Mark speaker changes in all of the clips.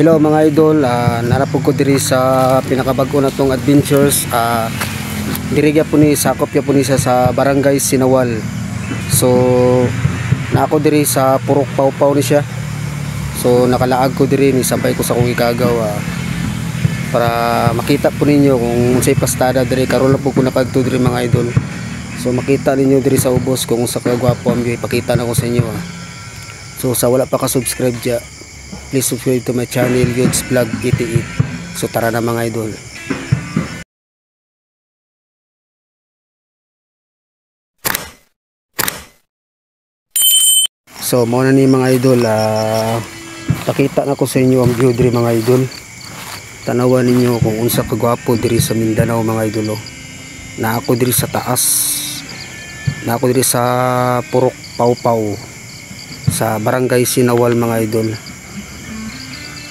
Speaker 1: Hello mga idol, narapog ko diri sa pinakabago na tong adventures. Diri po ni sakop po ni sa Barangay Sinawal. So nako diri sa Purok Pawpaw ni siya. So nakalaag ko diri ni sabay ko sa kong ikagaw para makita po ninyo kung unsay pastada diri. Karon lang po ko nakadto diri mga idol. So makita ninyo diri sa ubos kung sa kagwapo ang ipakita na ko sa inyo. So sa wala pa ka subscribe dya, please subscribe to my channel, Yudes Vlog 88. So tara na mga idol. So muna ni mga idol, pakita na ko sa inyo ang view diri mga idol. Tanawan ninyo kung unsa kagwapo diri sa Mindanao mga idol. Na ako diri sa taas, na ako diri sa Purok Pawpaw sa Barangay Sinawal mga idol.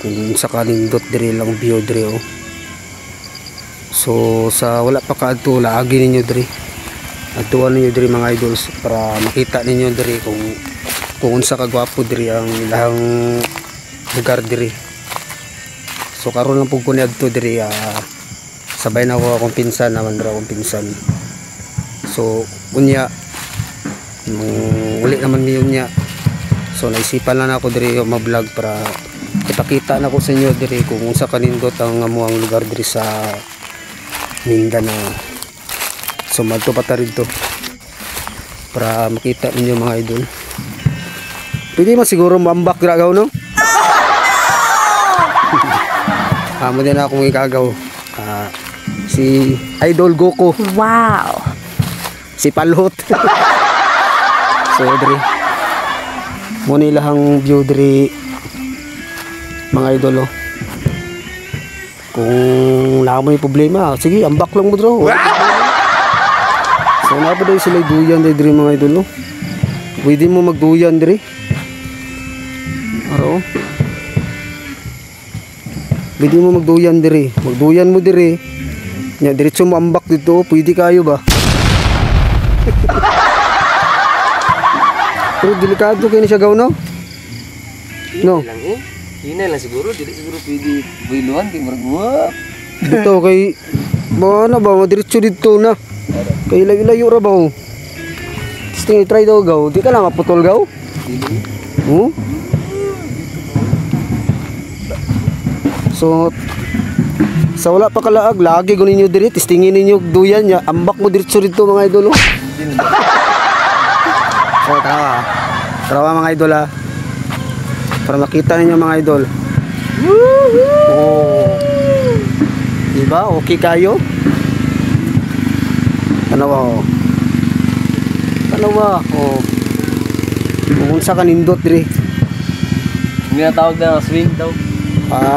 Speaker 1: Kung sa kanindot diri lang view diri So sa wala pa kaadto laagi ninyo diri. Adtuan ninyo diri mga idol para makita ninyo diri kung unsa kagwapo diri ang ilang lugar diri. So karon lang pug ko ni adto diri, sabay na ako akong pinsan naman dra akong pinsan. So unya uli naman niyo niya. So naisipan lang ako diri ma-vlog para ipakita na ko sa inyo diri kung unsa kanindot ang amuang lugar diri sa Mindanao. So madto pa ta rito para makita ninyo mga idol. Pwede man siguro maambak gragaw no? Amo din akong ikagaw. Si Idol Goku.
Speaker 2: Wow.
Speaker 1: Si Palhot. So diri muna ilahang view diri mga idol Kung wala mo yung problema, sige ambak lang mo dro. So napaday sila duyan diri mga idol Pwede mo magduyan diri. Aro. Pwede mo magduyan diri. Magduyan mo diri. Nya diretso mo ambak dito, pwede kayo ba? Pero delikado kayo ni siya gaw no? No.
Speaker 3: Hinay lang siguro, dili siguro pwede builuan kay maragwa.
Speaker 1: Dito kay mana ba madiretso dito na. Kay layo ra ba oh. Sting try daw gaw, di ka lang maputol gaw. So sa wala pa kalaag, lagi gunin niyo diri, testingin ninyo duyan niya, ambak mo diretso dito mga idol So tara mga idol para makita ninyo mga idol. Diba? Okay kayo? Tanawa kung sa kanindot diri.
Speaker 3: Hindi na tawag na swing daw.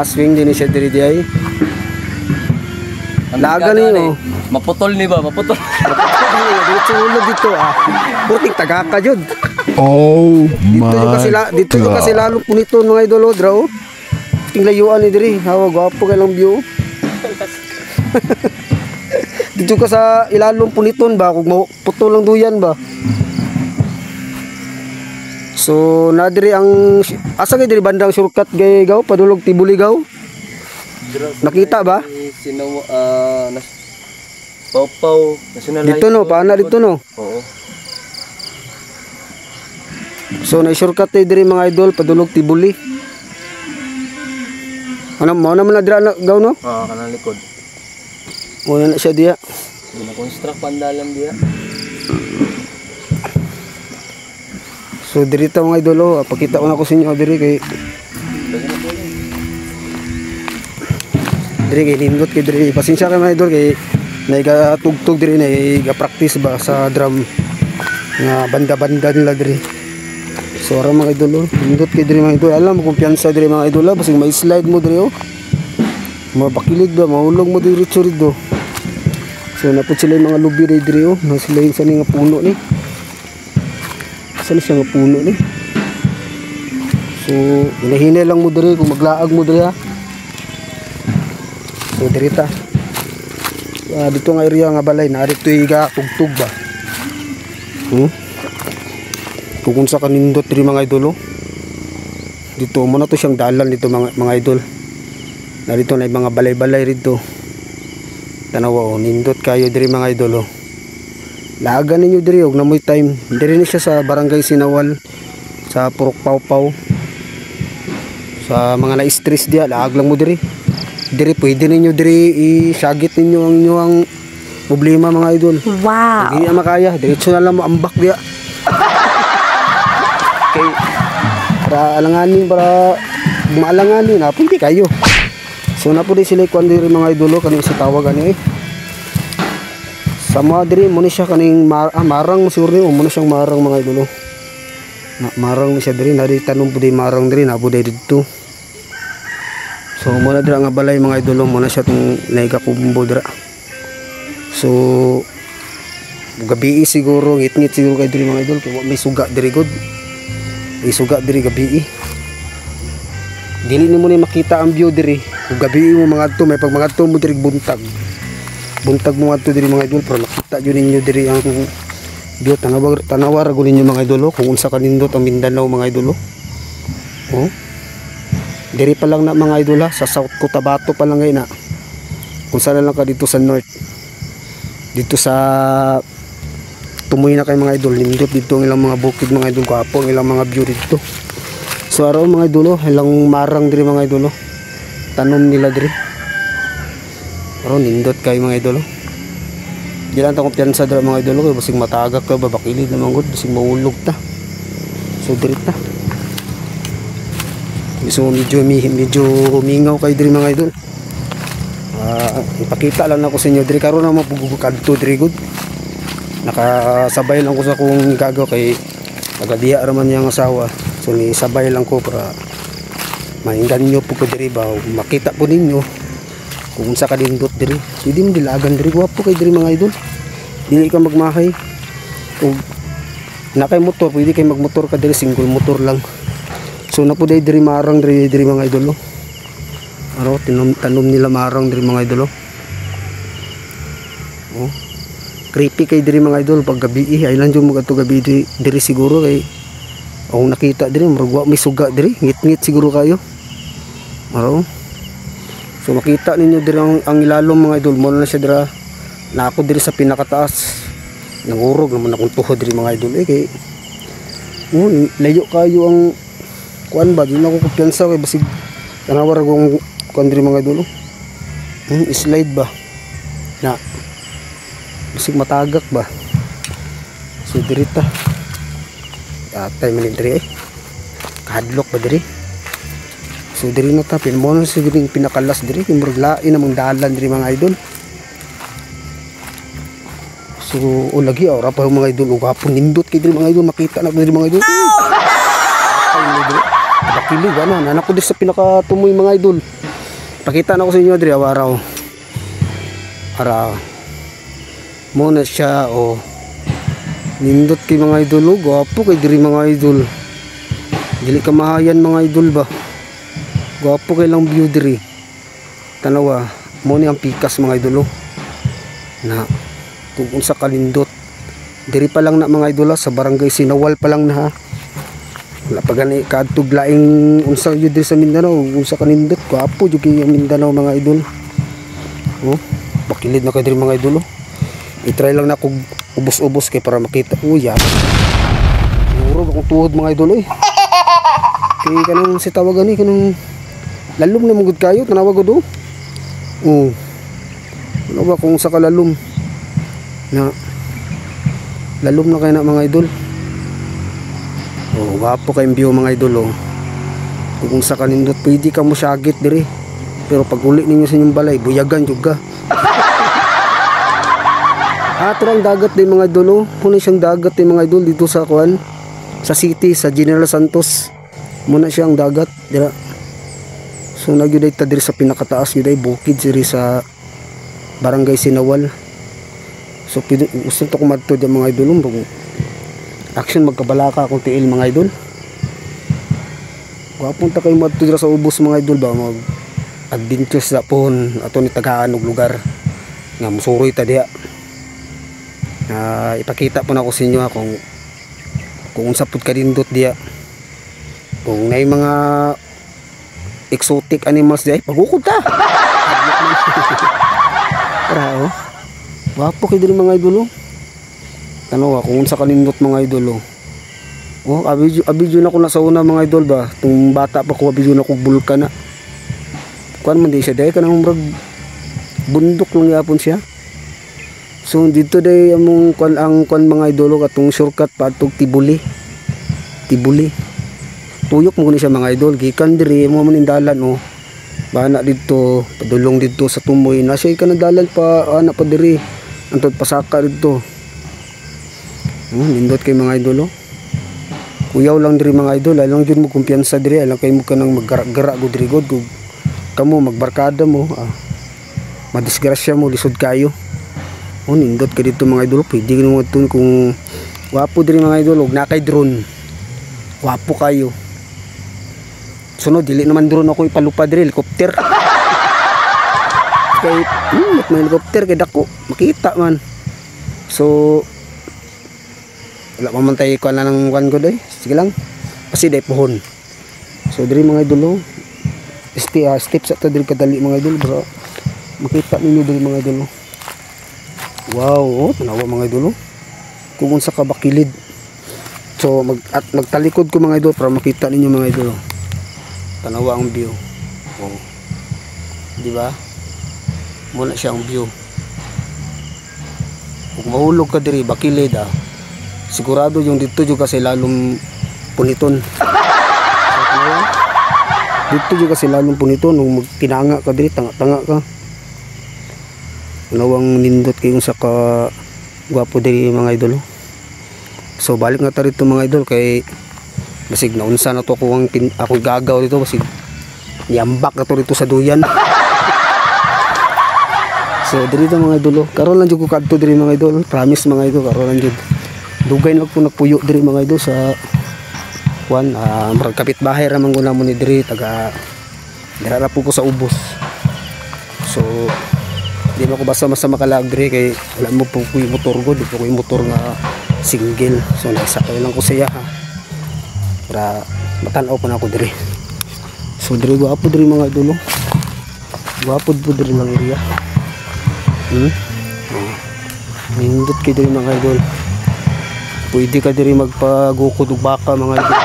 Speaker 1: Swing din siya diri di ay. Laga niyo.
Speaker 3: Maputol ni ba? Maputol.
Speaker 1: Dito ulo dito Putik tagaka jud.
Speaker 4: Oh
Speaker 1: Dito kasi lalo punito mga idol draw. Tinglayuan ni diri. Hawa gwapo kay lang view. Dito ka sa ilalong puniton ba kung putol lang duyan ba. So na diri ang asa kay diri bandang shortcut gay gaw padulog Tibuligaw. Nakita ba?
Speaker 3: Pawpaw National
Speaker 1: dito no, paana dito no.
Speaker 3: Oo.
Speaker 1: So na shortcut diri mga idol padulog Tibuli. Ano mo naman na dira gaw no?
Speaker 3: Kanang likod.
Speaker 1: Muna na siya diya.
Speaker 3: Gina-construct pandalan diya.
Speaker 1: So diri ta mga idol pakita ko na ko sa inyo diri kay nindot kay diri. Pasensya kay mga idol kay naigatugtog diri, naiga-practice ba sa drum nga banda-banda nila diri. So ara mga idol nindot kay diri mga idol. Alam mo kumpiyansa diri mga idol basig may slide mo diri mapakilid ba mahulog mo diri dito. So napud sila yung mga lubi diri na sila yung sa nga puno ni. Saan siya nga puno ni. So hinahinay lang mo diri kung maglaag mo diri So diri ta. Dito nga area nga balay na dito iga tugtog ba. Kung sa kanindot diri mga idol Dito mo na to siyang dalan dito mga idol. Narito na yung mga balay-balay rito. Tanawa nindot kayo diri mga idol. Laagan ninyo diri og namoy time. Diri ni siya sa Barangay Sinawal sa Purok Pawpaw. Sa mga na-stress diya, laag lang mo diri. Diri pwede ninyo diri isagit ninyo ang inyong problema mga idol.
Speaker 2: Wow.
Speaker 1: Hindi na makaya, diretso na lang mo ambak diya. Okay. Para alanganin, para maalanganin, pwede kayo. So na po di sila ikuan diri mga idolo kaning si tawag ani sa mga diri mo ni siya kaning marang siguro ni mo na siyang marang mga idolo na marang ni siya diri na di tanom po di marang diri na po di dito. So mo na dira nga balay mga idolo mo na siya tong naiga kumbo dira. So gabi siguro ngit-ngit siguro kay diri mga idol kay may suga diri god. May suga diri gabi. Dili nimo ni makita ang view diri. Ug gabi mo mga adto may pag mga adto mo diri buntag. Buntag mo adto diri mga idol para makita jud ninyo diri ang view tanawar gud ninyo mga idol kung unsa kanindot ang Mindanao mga idol. Oh. Diri pa lang na mga idol sa South Cotabato pa lang ngayon na. Kung saan lang ka dito sa North. Dito sa tumoy na kay mga idol nindot dito ang ilang mga bukid mga idol kapo ang ilang mga view dito. So araw mga idolo, ilang marang diri mga idolo. Tanom nila diri. Araw nindot kay mga idolo. Di lang ta kumpiyansa dira mga idolo kay basig matagak ka babakilid naman gud basig maulog ta. So diri ta. So medyo mingaw kay diri mga idol. Ipakita lang ako sa inyo diri karon na mapugukadto diri gud. Nakasabay lang ko sa kung gagaw kay tagadiya raman yang asawa. So ni sabay lang ko para mainggan nyo po ko diri ba makita po ninyo kung unsa ka dindot diri. Pwede mo dilagan diri gwapo kay diri mga idol. Dili ka magmahay. Ug na kay motor pwede kay magmotor ka diri single motor lang. So na po diri marang diri mga idol. Aro tanom nila marang diri mga idol. Oh. Creepy kay diri mga idol pag gabi ay lang jud mo adto gabi diri siguro kay ang nakita diri murag may suga diri ngit-ngit siguro kayo. Aro. So makita ninyo diri ang ilalom mga idol mo na siya dira na ako diri sa pinakataas. Nangurog naman akong tuhod diri mga idol kay layo kayo ang kuan ba di na ko kumpiyansa kay basig tanawar akong kuan diri mga idol. Slide ba na bisig matagak ba. So diri ta atay man diri kahadlok ba diri. So diri na ta pinmo na siguro pinakalas diri murag lain namang dalan diri mga idol. So lagi ora pa mga idol ug hapon nindot kay diri mga idol makita na diri mga idol. Ay diri bakili ba na anak ko diri sa pinakatumoy mga idol. Pakita na ko sa inyo diri araw. Araw mo na siya nindot kay mga idol gwapo kay diri mga idol. Dili ka mahayan mga idol ba. Gwapo kay lang view diri. Tanawa mo ni ang pikas mga idol na kung unsa kalindot. Diri pa lang na mga idol sa Barangay Sinawal pa lang na wala pa gani kadtog laing unsa jud diri sa Mindanao unsa kanindot gwapo jud kay Mindanao mga idol. Oh, bakilid na kay diri mga idol. I-try lang na kog ubos-ubos kay para makita. Uy, murog akong tuhod mga idol kay kanang si tawag ani kanang lalom na mugod kayo tanawag gud ano ba kung sa kalalom na lalom na kay na mga idol. Wapo kay view mga idol kung sa kanindot pwede ka mo syagit diri pero pag uli ninyo sa inyong balay buyagan juga. Atrang dagat din mga idol muna siyang dagat din mga idol dito sa kuan sa city sa General Santos muna siyang dagat dira. So nagyuday ta diri sa pinakataas yuday bukid diri sa Barangay Sinawal. So gusto to kumadto di mga idol action magkabalaka akong tiil mga idol. Gwapon ta kay madto dira sa ubos mga idol ba mag adventures sa pon ato ni tagaan og lugar nga musuroy ta diha. Ipakita po na ko sa inyo kung unsa pud kadindot diya. Kung may mga exotic animals di ay pagukod ta. Tara oh. Wapo kay diri mga idol oh. Tanaw kung unsa kanindot mga idol oh. Oh, abidyo na ko na sa una mga idol ba. Tung bata pa ko abidyo na ko bulkan na. Kuan man di siya dai kanang murag bundok lang yapon siya. So dito day among kuan ang kuan mga idol katong shortcut padtog Tibuli. Tuyok mo ni siya mga idol gikan diri mo man dalan oh. Bana dito padulong dito sa Tumoy na siya kanang dalan pa ana pa diri antod pasaka dito. Nindot kay mga idol oh. Kuyaw lang diri mga idol, alang jud mo kumpiyansa diri, alang kay mo kanang maggara-gara gud diri gud kamo magbarkada mo, madisgrasya mo lisod kayo. Nindot ka dito mga idol, pwede mo tun kung wapo diri mga idol, og nakay drone. Wapo kayo. Sunod dili naman drone ako ipalupad diri, helicopter. Kay may helicopter kay dako, makita man. So wala mamantay ko na ng one ko day. Sige lang. Kasi day pohon. So diri mga idol step sa ta diri kadali mga idol bro. Makita ninyo diri mga idol. Wow, tanawa mga idol. Kung unsa ka bakilid. So magtalikod ko mga idol para makita ninyo mga idol. Tanawa ang view. Oh. Di ba? Muna siya ang view. Kung mahulog ka diri bakilid sigurado yung dito juga kasi lalong puniton. So, dito juga kasi lalong puniton nung magtinanga ka diri tanga-tanga ka. Nawang nindot kayong sa ka gwapo diri mga idol. So balik na ta rito mga idol kay basig na unsa na to ako gagaw dito basig niambak na to dito sa duyan. So diri ta mga idol karon lang jud ko kadto diri mga idol, promise mga idol karon lang jud. Dugay na po nagpuyo diri mga idol sa kuan marag kapitbahay ra man guna mo ni diri taga dira ra po ko sa ubos. So di mo ko basta makalag diri kay wala mo po kuy motor go, di po kuy motor nga single. So nagsakay lang ko siya para matan-aw pa na ako diri. So diri gwapo diri mga idol. Gwapo po diri lang area. Nindot kay diri mga idol. Pwede ka diri magpagukod og baka mga idol.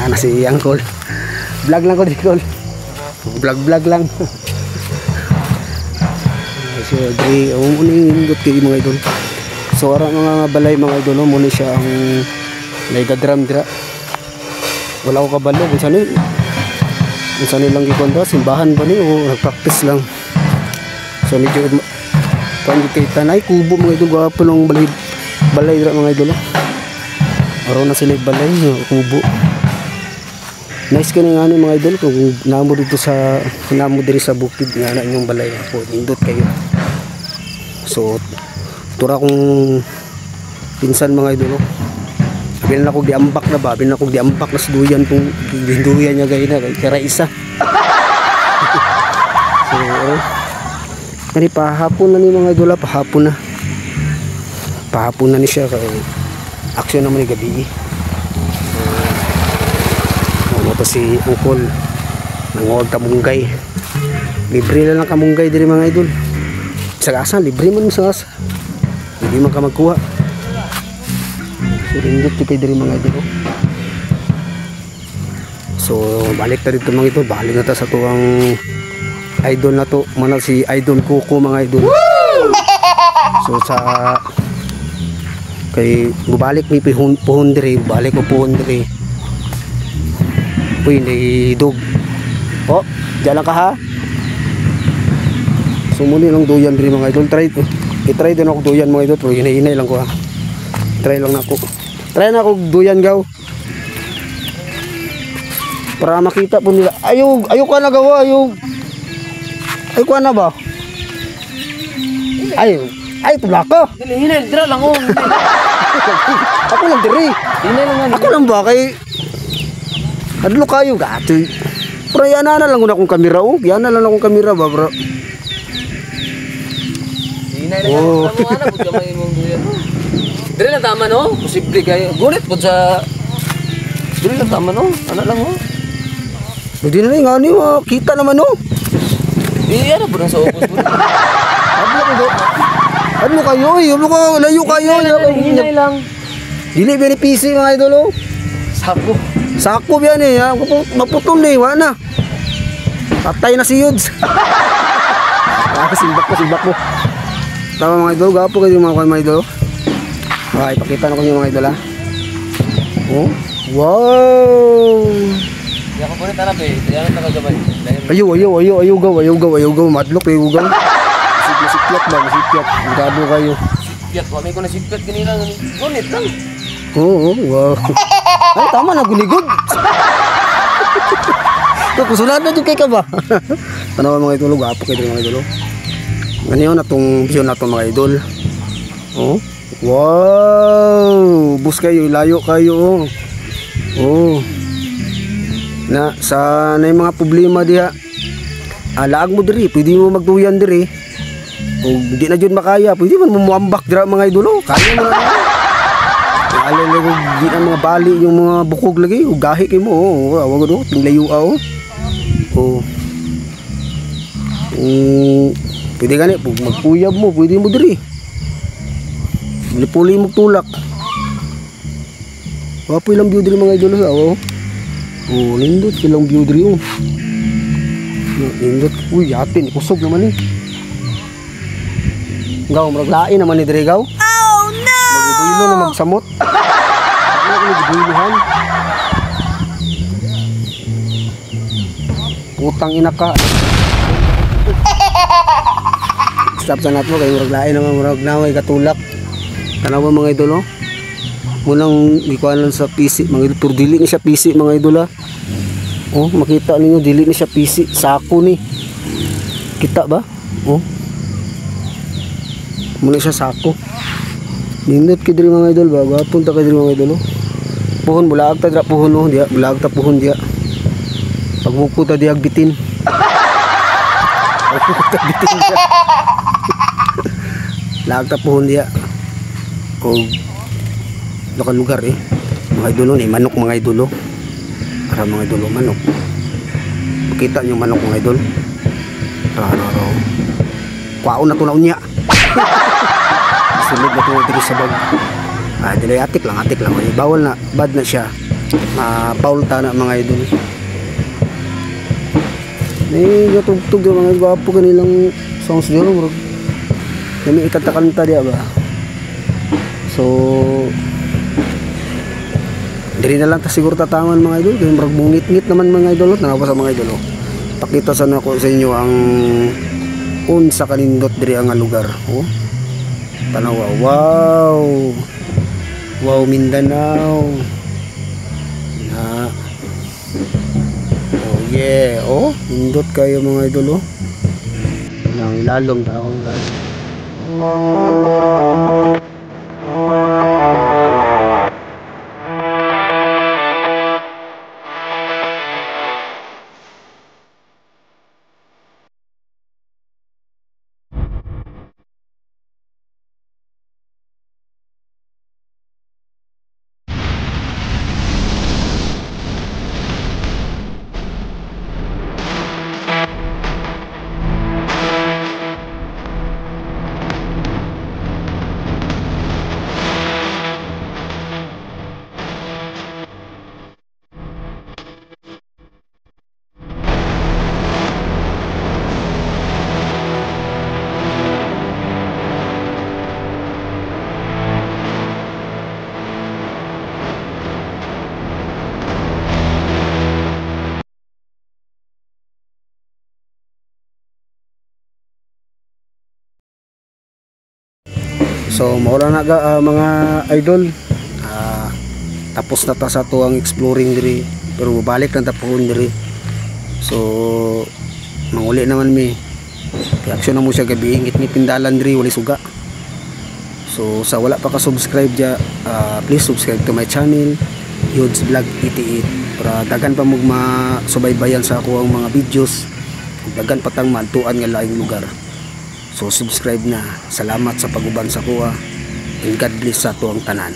Speaker 1: Nasi angkol. Vlog lang ko diri kol. Vlog lang. So diri nindot kay mga idol. So ara mga balay mga idol mo ni siya ang naigadram dira. Wala ko kabalo kung saan lang gikonda simbahan ba ni o nagpractice lang. So medyo pandi kay tanay kubo mga idol gwapo ng balay dira mga idol. Aron na sila balay kubo. Nice kani nga mga idol kung namo dito sa namo diri sa bukid nga na inyong balay po nindot kayo. So tura kong pinsan mga idol. Sabi na ako diambak na ba? Sabi na ako diambak na sa duyan kung duyan niya gaya na kaya isa. So nani pahapon na ni mga idol, pahapon na ni siya kay aksyon naman ni gabi. Ano to si Ungkol nangod kamunggay. Libre na lang kamunggay diri mga idol. Sa asa libre man sa asa. Hindi man ka magkuha. So indot kay diri mga idol. So balik ta dito mga idol, balik na ta sa tuwang idol na to, mana si Idol Kuko mga idol. So sa kay gubalik mi puhon diri, balik ko puhon diri. Uy, naidog. Oh, diyan lang ka ha. Sumuli lang duyan diri mga idol. I-try din ako duyan mga idol, pero hinay-hinay lang ko ha. Try lang na ako. Try na ako duyan gaw. Para makita po nila. Ayaw ka na gawa, ayaw. Ay kuha na ba? Ay tula ka.
Speaker 3: Dili hinay dira lang
Speaker 1: Ako lang diri.
Speaker 3: Hinay lang
Speaker 1: Ako lang ba kay adlo kayo gatoy. Pero yana na lang akong kamera oh. Yana lang akong kamera ba bro.
Speaker 3: hinay lang ano pud gamay mong duyan. Dili na tama no? Posible kay gunit pud sa Dili lang tama no. Ana lang oh.
Speaker 1: Hindi na rin nga ni kita naman no.
Speaker 3: Di ano po sa ubos po.
Speaker 1: Ano kayo eh? Ano ka? Layo kayo.
Speaker 3: Hinay lang.
Speaker 1: Dili benefisi mga idol oh.
Speaker 3: Sako.
Speaker 1: Sakop yan eh. Maputol eh. Wala na. Patay na si Yuds. Simbak mo. Tama mga idol. Gapo kayo mga idol. Okay, pakita na ko yung mga idol ha. Oh. Wow.
Speaker 3: Di ako po rin tanap eh. Di ako nakagabay.
Speaker 1: Ayaw gaw. Madlok ayaw gaw. Masipyat ba? Masipyat. Gabo kayo.
Speaker 3: Sipyat. Kami ko na sipyat ganila. Gunit lang.
Speaker 1: Oo, wow. Ay, tama na, gunigod. Kusulat na dyan kay ka ba? Tanawa mga idol, gapo kayo mga idol. Ganyan na itong view na itong mga idol. Oh, wow. Bus kayo, layo kayo. Oh. Na, sa na yung mga problema diha. Laag mo diri, pwede mo magduyan diri. Kung hindi na dyan makaya, pwede mo mumuambak dira mga idol. Kaya mo na. Alay lang di na mga bali yung mga bukog lagi, gahi kay mo. Awag do, tinglayo ah. Pwede gani pag magkuyab mo, pwede mo diri. Lipuli mo tulak. Wapo ilang view diri mga idol oh. Lindot ilang view diri oh. Lindot. Uy, yatin kusog naman eh. Gaw maraglain naman ni diri gaw. Magibuylo na magsamot. Ano ko nagibuyluhan? Putang ina ka. Stop sa nato kay murag lain naman murag naway katulak. Tanawa mga idol oh. Munang gikuan lang sa PC mga idol, pero dili ni siya PC mga idol ah. Oh, makita ninyo dili ni siya PC, sako ni. Kita ba? Oh. Muna siya sako. Nindot kay diri mga idol ba? Punta kay diri mga idol oh. Puhon bulaag ta dira puhon oh, dia bulaag ta puhon dia. Pagbuko ta diag bitin. Pagbuko ta bitin. Laag ta puhon dia. Oh. Lokal lugar eh. Mga idol ni manok mga idol. Para mga idol manok. Kita niyo manok mga idol. Raro. Kuaon na to na unya. Sulod na ito dito sa bag. Dili atik lang. Bawal na, bad na siya. Paul ta na mga idol. Gatugtog yung mga gwapo kanilang songs dito. Kami ikanta-kanta diya ba? So, diri na lang ta siguro tatangan mga idol. Kaya marag bungit-ngit naman mga idol. Tanawa sa mga idol. Pakita sana ko sa inyo ang unsa kanindot diri ang lugar. Oh. Tanawa, wow Mindanao na oh yeah indot kayo mga idol nang ilalong tao guys. So maura na ga mga idol. Tapos na ta sa tuang exploring diri, pero balik lang ta pohon diri. So manguli naman mi. Reaction na mo siya gabi ingit ni pindalan diri wali suga. So sa wala pa ka subscribe dia, please subscribe to my channel Yuds Vlog 88 para dagan pa mo masubaybayan sa ako ang mga videos. Dagan patang mantuan nga laing lugar. So subscribe na. Salamat sa paguban sa kuha. And God bless sa tuang tanan.